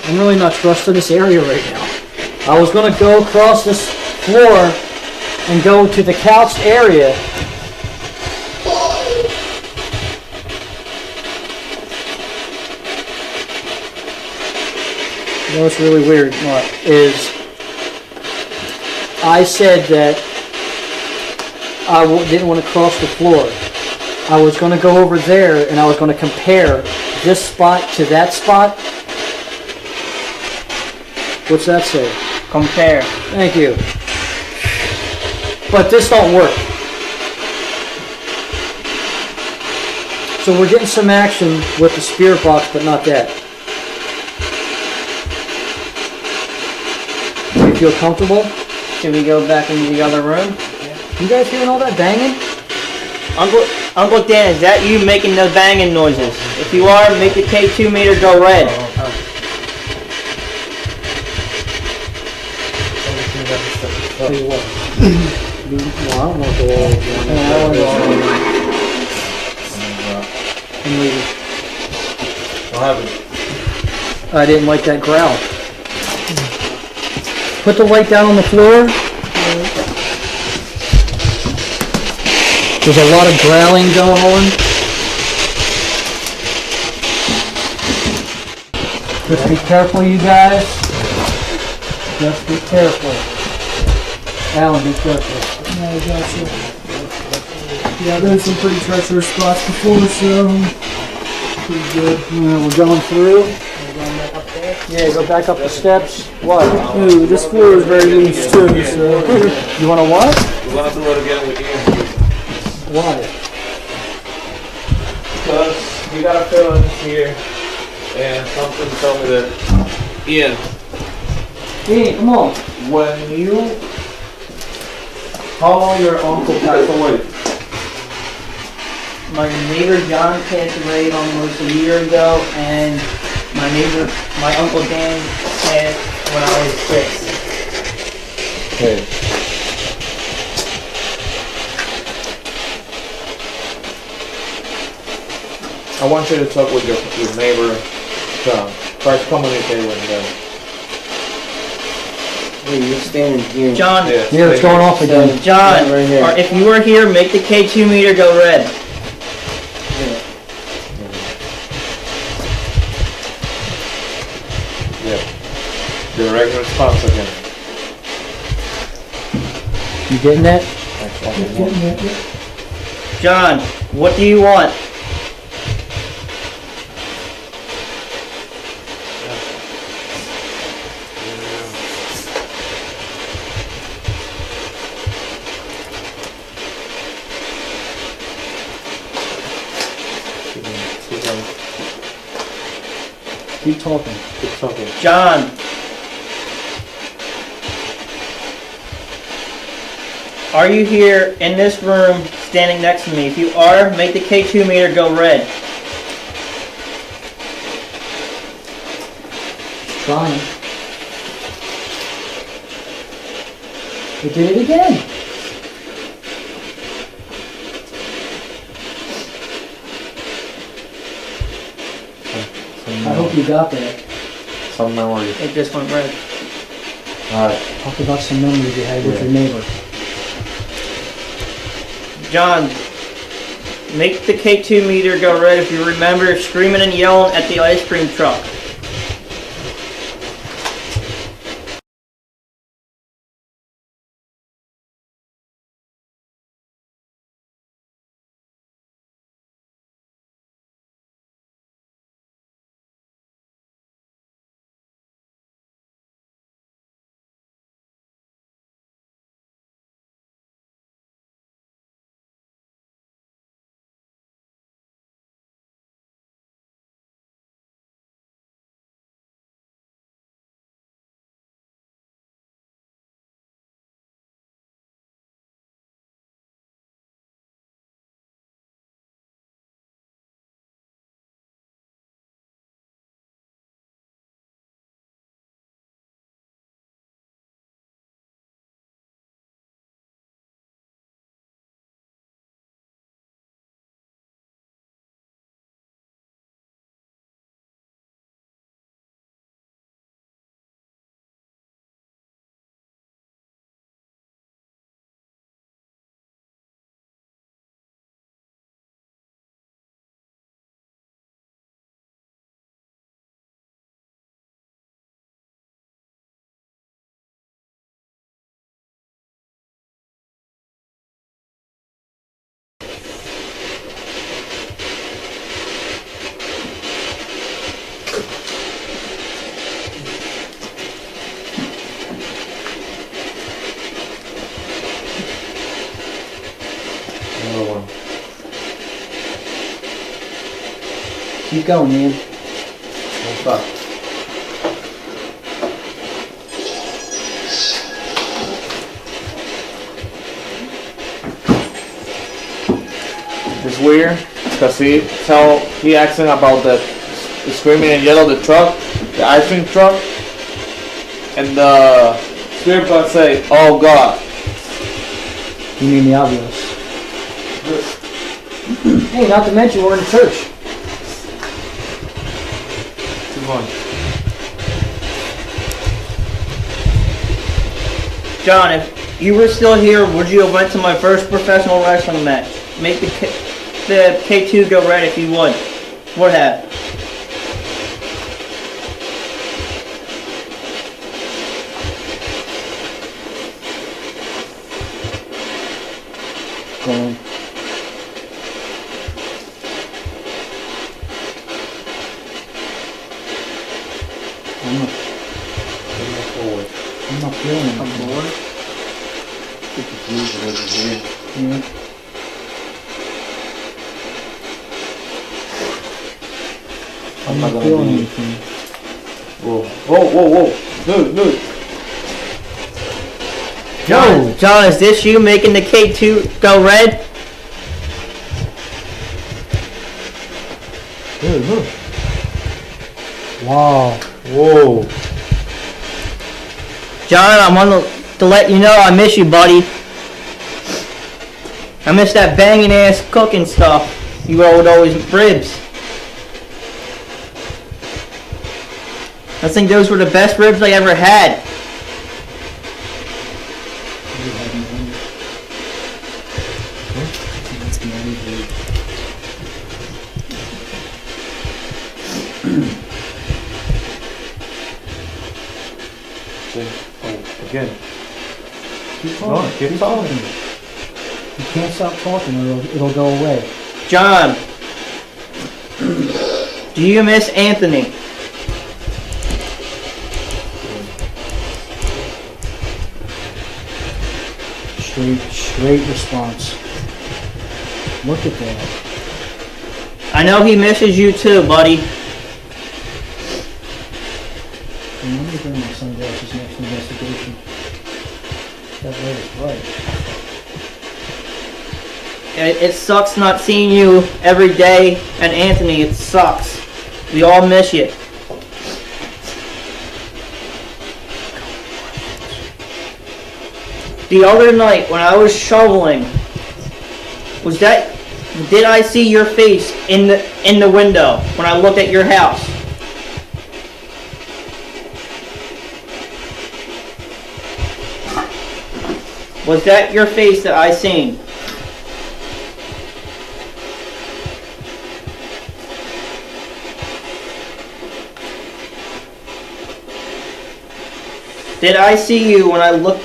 I'm really not trusting this area right now. I was gonna go across this floor and go to the couch area. You know what's really weird, Mark, is I said that didn't want to cross the floor. I was going to go over there and I was going to compare this spot to that spot. What's that say? Compare. Thank you. But this don't work. So we're getting some action with the spirit box, but not that. You feel comfortable? Should we go back into the other room? You guys hearing all that banging? Uncle Dan, is that you making the banging noises? If you are, make the K2 meter go red. Tell you what. Well, I don't know if they're all I'm leaving. What happened? I didn't like that growl. Put the light down on the floor. There's a lot of growling going on. Just be careful, you guys. Just be careful. Alan, be careful. Yeah, I got you. Yeah, I've been in some pretty treacherous spots before, so pretty good. We're going through. Yeah, go back up the steps. What? Ooh, this floor is very loose too, so. You want to what? We're gonna do it again with Ian. Why? Because we got a feeling here, and something told me that Ian, Hey, come on. when you, how long your uncle passed away? My neighbor John passed away almost a year ago, and my Uncle Dan passed when I was 6. Okay. I want you to talk with your neighbor, John. First communicate with them. Hey, you're standing here. John, Yeah, Yeah, it's going off again. John, Right here. or if you are here, make the K2 meter go red. Yeah. Direct response again. You getting that? John, what do you want? Keep talking. Keep talking. John, are you here in this room standing next to me? If you are, make the K2 meter go red. Trying. We did it again. I hope you got that. Some memory. It just went red. Alright. Talk about some memories you had with your neighbor. John, make the K2 meter go red if you remember screaming and yelling at the ice cream truck. Keep going, Ian. What's up? It's weird because he asking about the screaming in yellow, the truck, the ice cream truck, and the spirit box say, "Oh God." You mean the obvious. Hey, not to mention we're in church. Keep going. John, if you were still here, would you have went to my first professional wrestling match? Make the K2 go red if you would. Would have. Going. I'm not feeling it. I'm bored. Get confused over here. Yeah. I'm not feeling anything. Whoa. Dude. John, is this you making the K2 go red? Dude, look. Wow. Whoa. John, I want to let you know I miss you, buddy. I miss that banging ass cooking stuff. You would always ribs. I think those were the best ribs I ever had. Again. Keep talking. Keep talking. You can't stop talking or it'll go away. John, do you miss Anthony? Straight response. Look at that. I know he misses you too, buddy. And let me bring my sunglasses next investigation. That red is bright. It sucks not seeing you every day, and Anthony, it sucks. We all miss you. The other night when I was shoveling, did I see your face in the window when I looked at your house? Was that your face that I seen? Did I see you when I looked?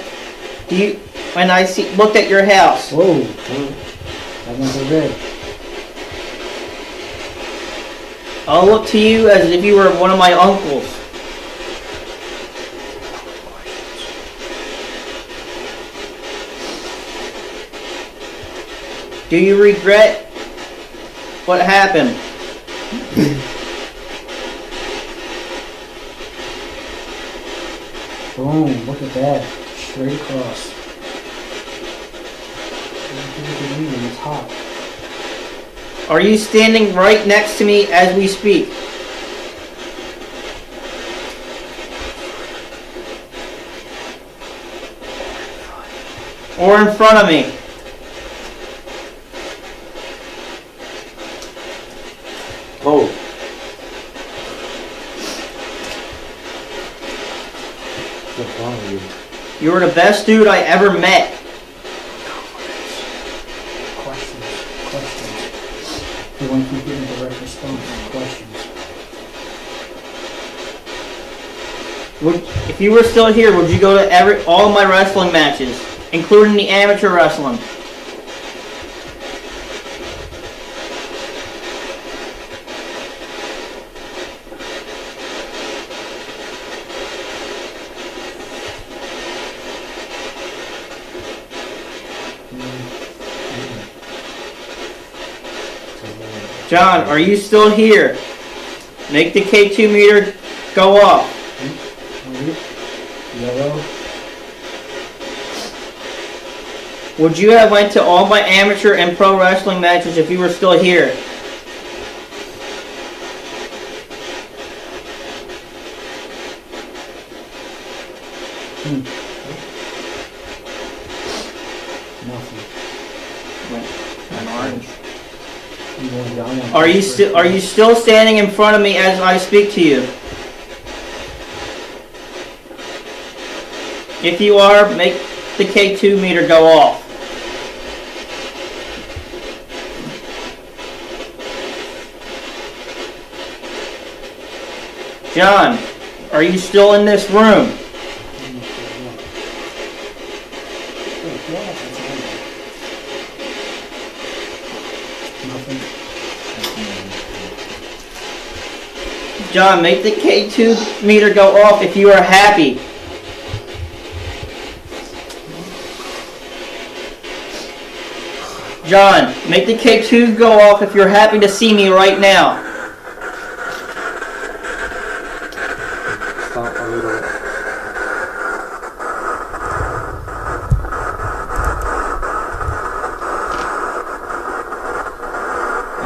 Looked at your house? Whoa. That one's a red. I'll look to you as if you were one of my uncles. Do you regret what happened? Boom, look at that. Straight across. It's hot. Are you standing right next to me as we speak? Or in front of me? Oh. What's wrong with you? You were the best dude I ever met. Questions. You want to keep giving direct response on questions. If you were still here, would you go to all my wrestling matches, including the amateur wrestling? John, are you still here? Make the K2 meter go off. Yellow. Would you have went to all my amateur and pro wrestling matches if you were still here? Nothing. An orange. You going down there? Are you still standing in front of me as I speak to you? If you are, make the K2 meter go off. John, are you still in this room? John, make the K2 meter go off if you are happy. John, make the K2 go off if you're happy to see me right now. Stop a little.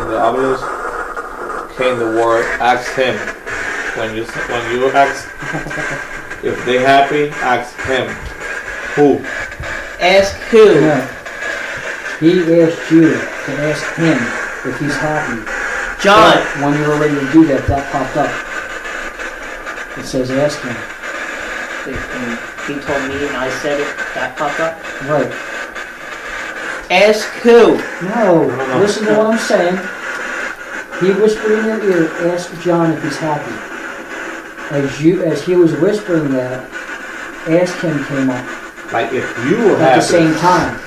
In the obelisk came the word, ask him. When you ask if they happy, ask him. Who? Ask who? No. He asked you to ask him if he's happy. John. But when you were ready to do that, that popped up. It says ask him. And he told me and I said it, that popped up? Right. Ask who? No, listen to what I'm saying. He whispered in your ear, ask John if he's happy. As he was whispering that, ask him came up Like if you were at happy. the same time.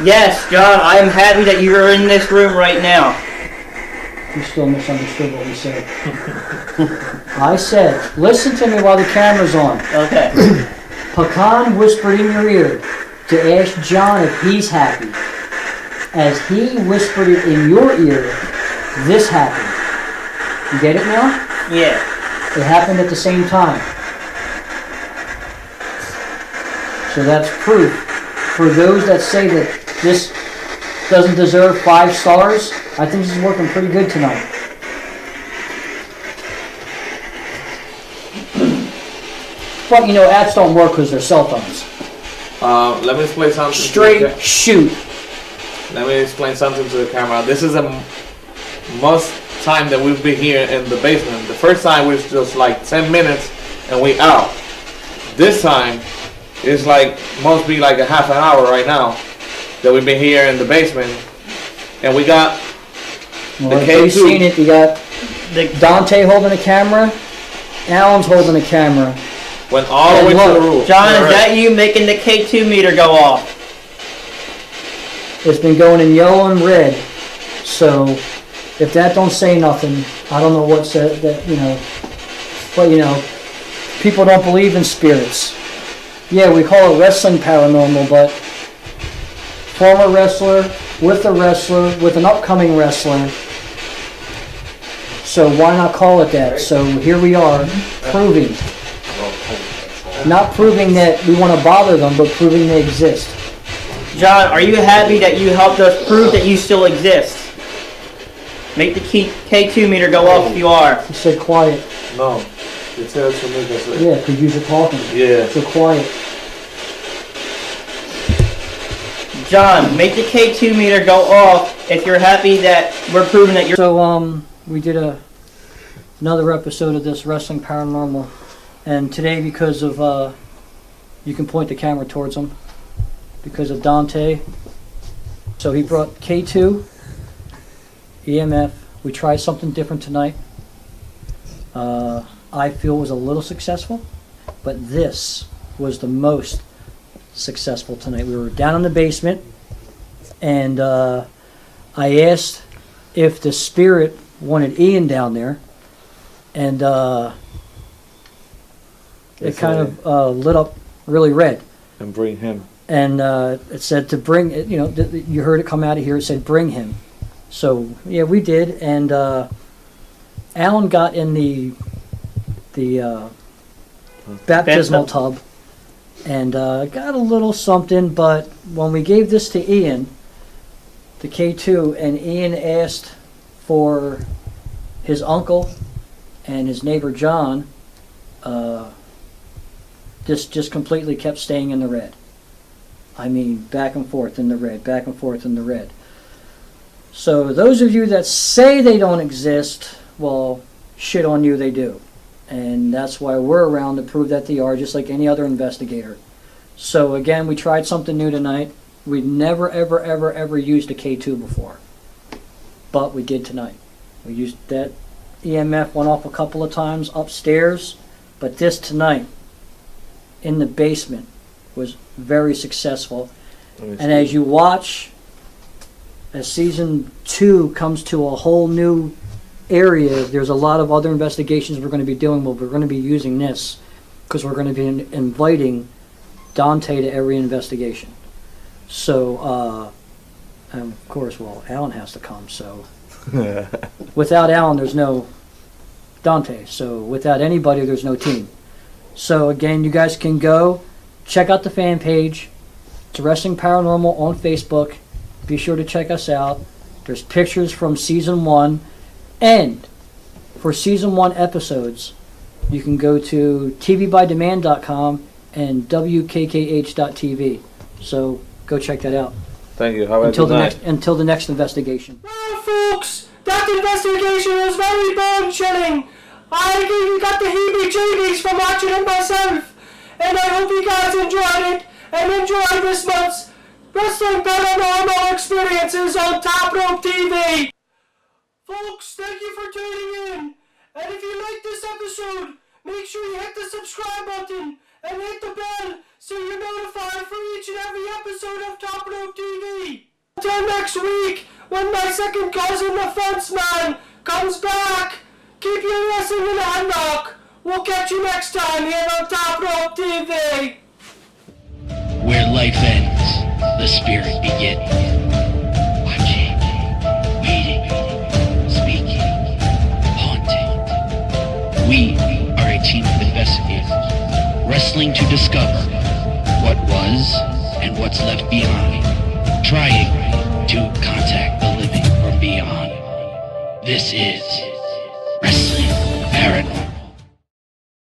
Yes, John, I am happy that you are in this room right now. You still misunderstood what we said. I said, listen to me while the camera's on. Okay. Pecan whispered in your ear to ask John if he's happy. As he whispered it in your ear, this happened. You get it now? Yeah. It happened at the same time. So that's proof. For those that say that this doesn't deserve 5 stars, I think this is working pretty good tonight. But you know, apps don't work because they're cell phones. Let me explain something. Straight shoot. Let me explain something to the camera. This is a most time that we've been here in the basement. The first time was just like 10 minutes and we out. This time it's like must be like a half an hour right now that we've been here in the basement, and we got Well, the if you've seen K2. it, you got Dante holding a camera, Alan's holding a camera. Went all the way to the roof. John, is that you making the K2 meter go off? It's been going in yellow and red. So if that don't say nothing, I don't know what said that, you know. But you know, people don't believe in spirits. Yeah, we call it Wrestling Paranormal, but former wrestler with a wrestler with an upcoming wrestler. So why not call it that? So here we are, proving. Not proving that we want to bother them, but proving they exist. John, are you happy that you helped us prove that you still exist? Make the K2 meter go off if you are. You said quiet. No. It says to me that's it. Yeah, because you're talking. Yeah. So quiet. John, make the K2 meter go off if you're happy that we're proving that you're... So, we did another episode of this Wrestling Paranormal. And today, because of, you can point the camera towards him, because of Dante. So he brought K2, EMF. We tried something different tonight. I feel was a little successful, but this was the most successful tonight. We were down in the basement, and I asked if the spirit wanted Ian down there, and it kind of lit up really red. And bring him. And it said to bring, you know, you heard it come out of here, it said bring him. So, yeah, we did, and Alan got in the baptismal tub and got a little something, but when we gave this to Ian, the K2, and Ian asked for his uncle and his neighbor John, this just completely kept staying in the red. I mean, back and forth in the red, back and forth in the red. So those of you that say they don't exist, well, shit on you, they do. And that's why we're around to prove that they are, just like any other investigator. So again, we tried something new tonight. We'd never, ever, ever, ever used a K2 before. But we did tonight. We used that EMF, went off a couple of times upstairs, but this tonight, in the basement, was very successful. And as you watch, as season 2 comes to a whole new area, there's a lot of other investigations we're going to be doing, but we're going to be using this because we're going to be inviting Dante to every investigation. So, and of course, well, Alan has to come, so without Alan, there's no Dante. So without anybody, there's no team. So again, you guys can go check out the fan page. It's Wrestling Paranormal on Facebook. Be sure to check us out. There's pictures from season 1. And for season 1 episodes, you can go to tvbydemand.com and wkkh.tv. So go check that out. Thank you. Have a good night. Until the next investigation. Well, folks, that investigation was very bone-chilling. I even got the heebie-jeebies from watching it myself. And I hope you guys enjoyed it and enjoyed this month's Wrestling Paranormal Experiences on Top Rope TV. Folks, thank you for tuning in. And if you like this episode, make sure you hit the subscribe button and hit the bell so you're notified for each and every episode of Top Rope TV. Until next week, when my second cousin, the fence man, comes back, keep your wrestling in the headlock. We'll catch you next time here on Top Rope TV. Where life ends, the spirit begins. Watching, waiting, speaking, haunting. We are a team of investigators, wrestling to discover what was and what's left behind, trying to contact the living from beyond. This is Wrestling Paranormal.